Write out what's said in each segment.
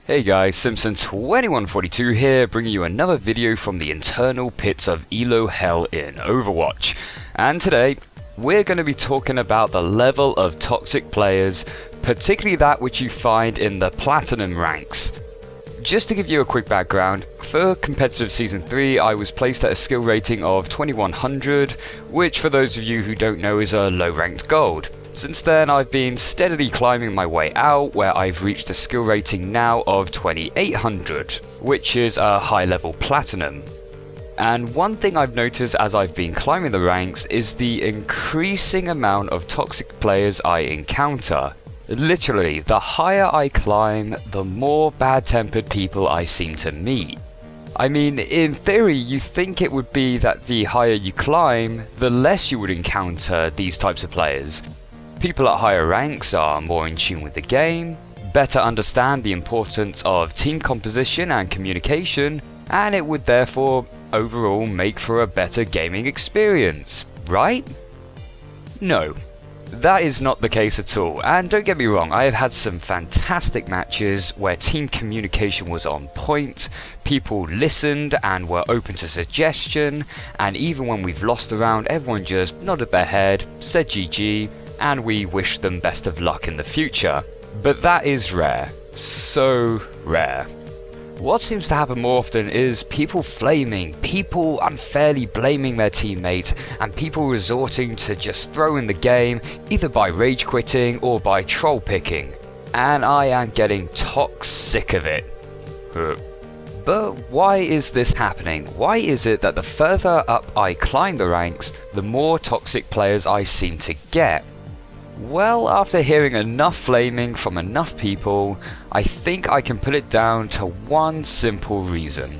Hey guys, Simpson2142 here, bringing you another video from the internal pits of Elo Hell in Overwatch. And today, we're going to be talking about the level of toxic players, particularly that which you find in the Platinum ranks. Just to give you a quick background, for competitive Season 3 I was placed at a skill rating of 2100, which for those of you who don't know is a low ranked gold. Since then I've been steadily climbing my way out, where I've reached a skill rating now of 2800, which is a high level platinum. And one thing I've noticed as I've been climbing the ranks is the increasing amount of toxic players I encounter. Literally, the higher I climb, the more bad-tempered people I seem to meet. I mean, in theory, you think it would be that the higher you climb, the less you would encounter these types of players. People at higher ranks are more in tune with the game, better understand the importance of team composition and communication, and it would therefore overall make for a better gaming experience, right? No. That is not the case at all, and don't get me wrong, I have had some fantastic matches where team communication was on point, people listened and were open to suggestion, and even when we've lost a round, everyone just nodded their head, said GG, and we wish them best of luck in the future. But that is rare. So rare. What seems to happen more often is people flaming, people unfairly blaming their teammates, and people resorting to just throwing the game, either by rage quitting or by troll picking. And I am getting sick of it. But why is this happening? Why is it that the further up I climb the ranks, the more toxic players I seem to get? Well, after hearing enough flaming from enough people, I think I can put it down to one simple reason.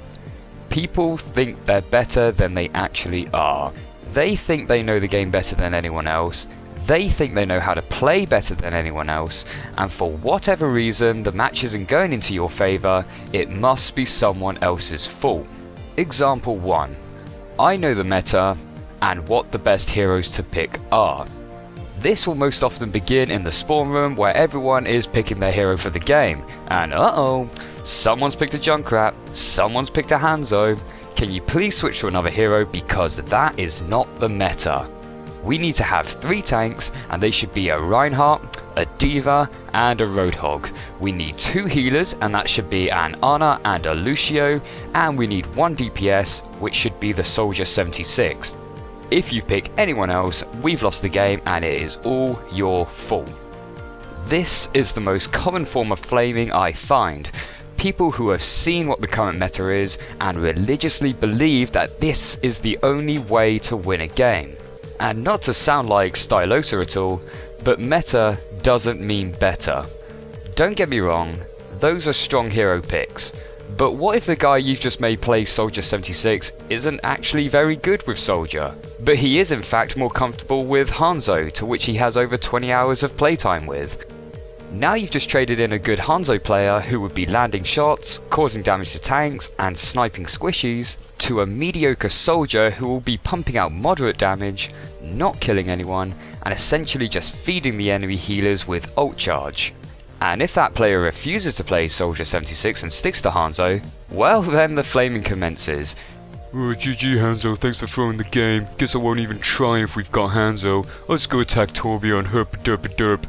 People think they're better than they actually are. They think they know the game better than anyone else, they think they know how to play better than anyone else, and for whatever reason the match isn't going into your favour, it must be someone else's fault. Example 1. I know the meta, and what the best heroes to pick are. This will most often begin in the spawn room, where everyone is picking their hero for the game, and someone's picked a Junkrat, someone's picked a Hanzo. Can you please switch to another hero, because that is not the meta. We need to have 3 tanks, and they should be a Reinhardt, a D.Va, and a Roadhog. We need 2 healers, and that should be an Ana and a Lucio, and we need 1 DPS, which should be the Soldier 76. If you pick anyone else, we've lost the game and it is all your fault. This is the most common form of flaming I find. People who have seen what the current meta is and religiously believe that this is the only way to win a game. And not to sound like Stylosa at all, but meta doesn't mean better. Don't get me wrong, those are strong hero picks. But what if the guy you've just made play Soldier 76 isn't actually very good with Soldier, but he is in fact more comfortable with Hanzo, to which he has over 20 hours of playtime with? Now you've just traded in a good Hanzo player who would be landing shots, causing damage to tanks and sniping squishies, to a mediocre Soldier who will be pumping out moderate damage, not killing anyone, and essentially just feeding the enemy healers with ult charge. And if that player refuses to play Soldier 76 and sticks to Hanzo, well then the flaming commences. Oh, GG Hanzo, thanks for throwing the game. Guess I won't even try if we've got Hanzo. I'll just go attack Torbjorn, herp derp derp.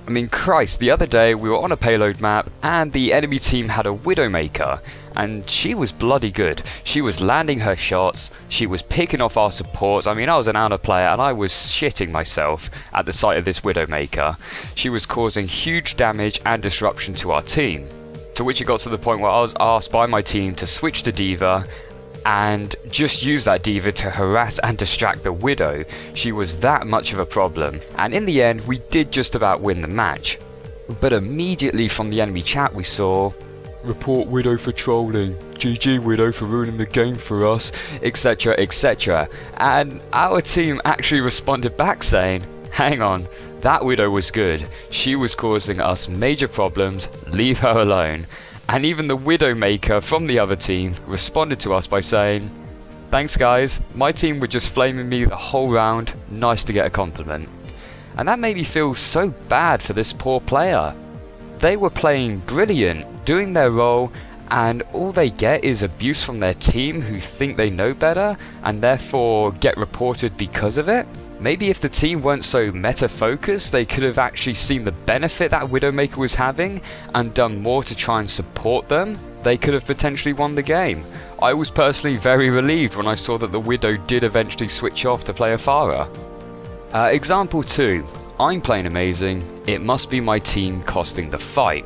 I mean, Christ, the other day we were on a payload map and the enemy team had a Widowmaker, and she was bloody good. She was landing her shots, she was picking off our supports. I mean, I was an Ana player and I was shitting myself at the sight of this Widowmaker. She was causing huge damage and disruption to our team, to which it got to the point where I was asked by my team to switch to D.Va and just use that D.Va to harass and distract the Widow. She was that much of a problem, and in the end we did just about win the match. But immediately from the enemy chat we saw, report Widow for trolling, GG Widow for ruining the game for us, etc, etc. And our team actually responded back saying, hang on, that Widow was good, she was causing us major problems, leave her alone. And even the Widowmaker from the other team responded to us by saying, thanks guys, my team were just flaming me the whole round, nice to get a compliment. And that made me feel so bad for this poor player. They were playing brilliant, doing their role, and all they get is abuse from their team who think they know better and therefore get reported because of it. Maybe if the team weren't so meta-focused, they could have actually seen the benefit that Widowmaker was having and done more to try and support them. They could have potentially won the game. I was personally very relieved when I saw that the Widow did eventually switch off to play a Pharah. Example 2. I'm playing amazing, it must be my team costing the fight.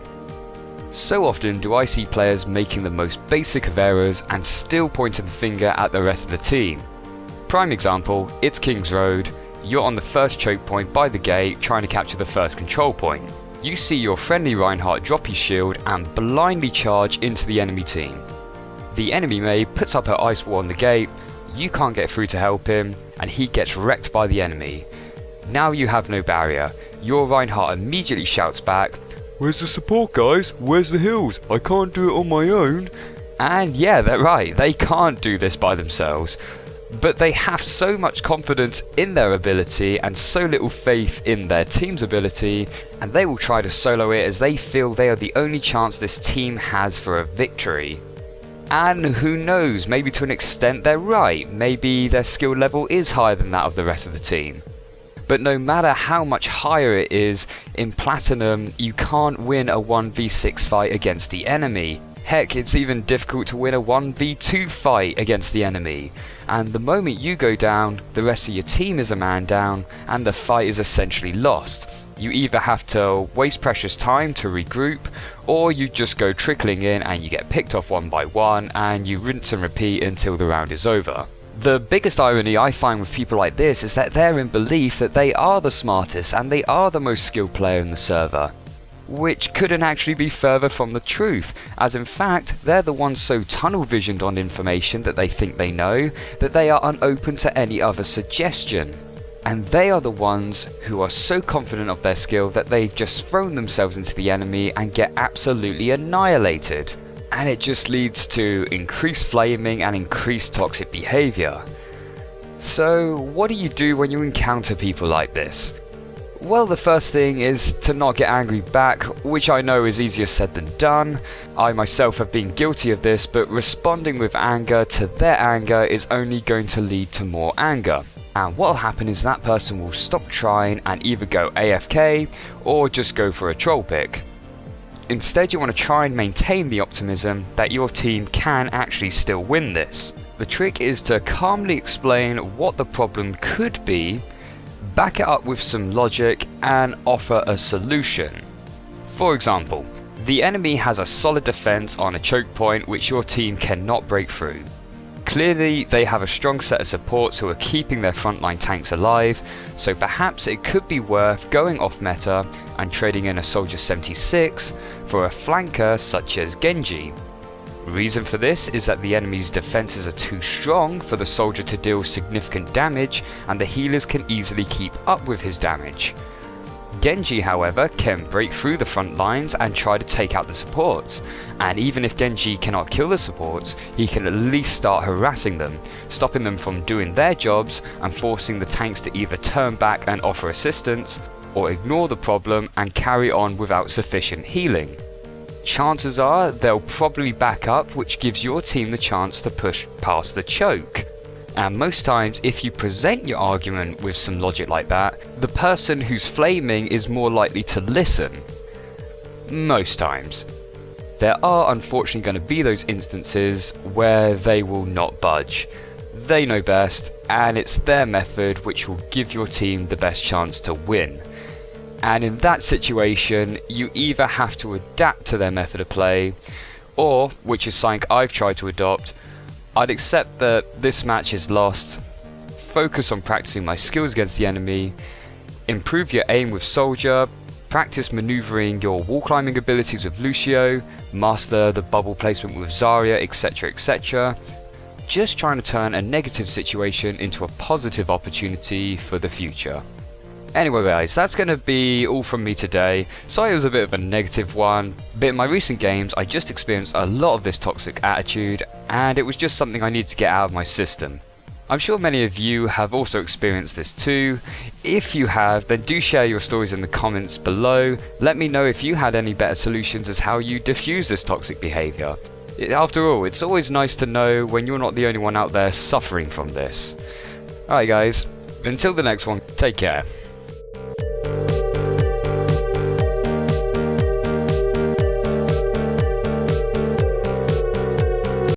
So often do I see players making the most basic of errors and still pointing the finger at the rest of the team. Prime example, it's King's Road, you're on the first choke point by the gate trying to capture the first control point. You see your friendly Reinhardt drop his shield and blindly charge into the enemy team. The enemy Mei puts up her ice wall on the gate, you can't get through to help him, and he gets wrecked by the enemy. Now you have no barrier, your Reinhardt immediately shouts back, "Where's the support, guys? Where's the heals? I can't do it on my own." And yeah, they're right, they can't do this by themselves. But they have so much confidence in their ability and so little faith in their team's ability, and they will try to solo it as they feel they are the only chance this team has for a victory. And who knows, maybe to an extent they're right, maybe their skill level is higher than that of the rest of the team. But no matter how much higher it is, in Platinum you can't win a 1v6 fight against the enemy. Heck, it's even difficult to win a 1v2 fight against the enemy. And the moment you go down, the rest of your team is a man down, and the fight is essentially lost. You either have to waste precious time to regroup, or you just go trickling in and you get picked off one by one, and you rinse and repeat until the round is over. The biggest irony I find with people like this is that they're in belief that they are the smartest and they are the most skilled player in the server. Which couldn't actually be further from the truth, as in fact they're the ones so tunnel visioned on information that they think they know that they are unopen to any other suggestion. And they are the ones who are so confident of their skill that they've just thrown themselves into the enemy and get absolutely annihilated. And it just leads to increased flaming and increased toxic behaviour. So what do you do when you encounter people like this? Well, the first thing is to not get angry back, which I know is easier said than done. I myself have been guilty of this, but responding with anger to their anger is only going to lead to more anger. And what will happen is that person will stop trying and either go AFK or just go for a troll pick. Instead, you want to try and maintain the optimism that your team can actually still win this. The trick is to calmly explain what the problem could be, back it up with some logic, and offer a solution. For example, the enemy has a solid defense on a choke point which your team cannot break through. Clearly they have a strong set of supports who are keeping their frontline tanks alive, so perhaps it could be worth going off meta and trading in a Soldier 76 for a flanker such as Genji. Reason for this is that the enemy's defenses are too strong for the soldier to deal significant damage, and the healers can easily keep up with his damage. Genji, however, can break through the front lines and try to take out the supports, and even if Genji cannot kill the supports, he can at least start harassing them, stopping them from doing their jobs and forcing the tanks to either turn back and offer assistance, or ignore the problem and carry on without sufficient healing. Chances are they'll probably back up, which gives your team the chance to push past the choke. And most times, if you present your argument with some logic like that, the person who's flaming is more likely to listen. Most times. There are unfortunately going to be those instances where they will not budge. They know best, and it's their method which will give your team the best chance to win. And in that situation, you either have to adapt to their method of play, or, which is something I've tried to adopt, I'd accept that this match is lost, focus on practicing my skills against the enemy, improve your aim with Soldier, practice maneuvering your wall climbing abilities with Lucio, master the bubble placement with Zarya, etc, etc. Just trying to turn a negative situation into a positive opportunity for the future. Anyway guys, that's going to be all from me today. Sorry it was a bit of a negative one, but in my recent games I just experienced a lot of this toxic attitude, and it was just something I needed to get out of my system. I'm sure many of you have also experienced this too. If you have, then do share your stories in the comments below. Let me know if you had any better solutions as how you diffuse this toxic behaviour. After all, it's always nice to know when you're not the only one out there suffering from this. Alright guys, until the next one, take care.